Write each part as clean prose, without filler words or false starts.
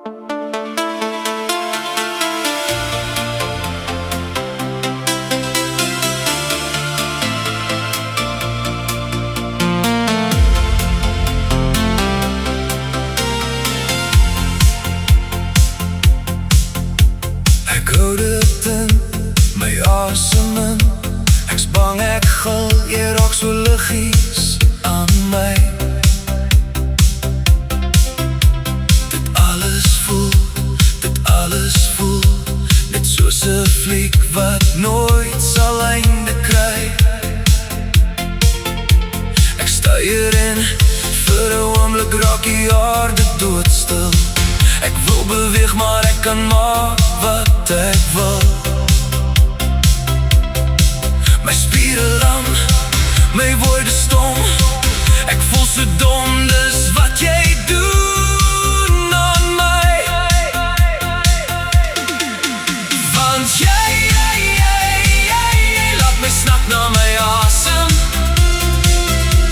Ek hou dit in my asem in. Ek's bang ek gil, jy raak so liggies aan my. Dit alles voel net soos 'n fliek wat nooit sal einde kry. Ek sta hierin vir 'n oomblik, raak die aarde doodstil. Ek wil beweeg, maar ek kan maak wat ek wil. My spiere lam, my woorde stom. Ek voel so dom, dis wat jy doen aan my. Want jy laat my snak na my asem.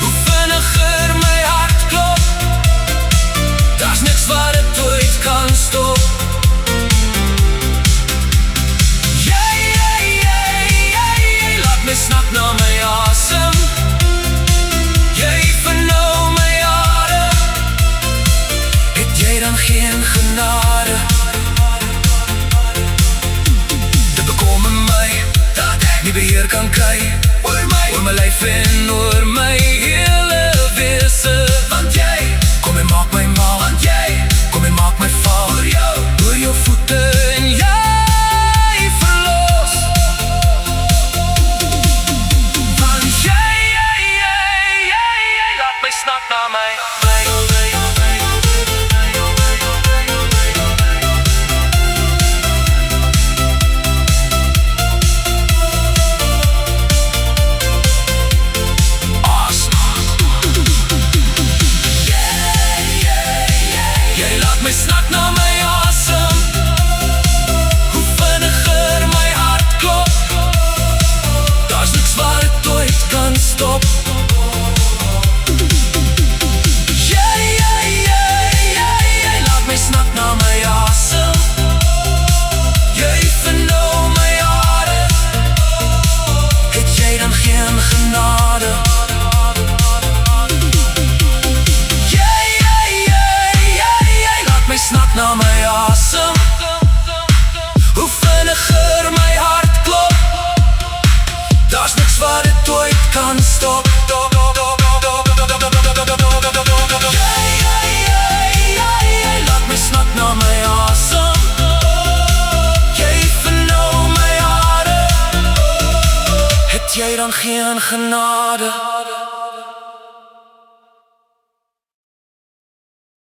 Hoe vinniger my hart klop, daar's niks wat dit ooit kan stop. Snak na my asem. Jy vernou my hare. Het jy dan geen genade? Dit bekom my dat ek nie beheer kan kry oor my lyf en oor my hele wese. Want jy kom en maak my mal. Want jy kom en maak my val. Oor jou voete en jy snak na my. Jy laat my snak na my asem. Hoe vinniger my hart klop, daar's niks wat dit ooit kan stop. Genade. Jy laat my snak na my asem. Hoe vinniger my hart klop, daar's niks wat dit ooit kan stop. Jy laat my snak na my asem. Jy vernou my hare. Het jy dan geen genade?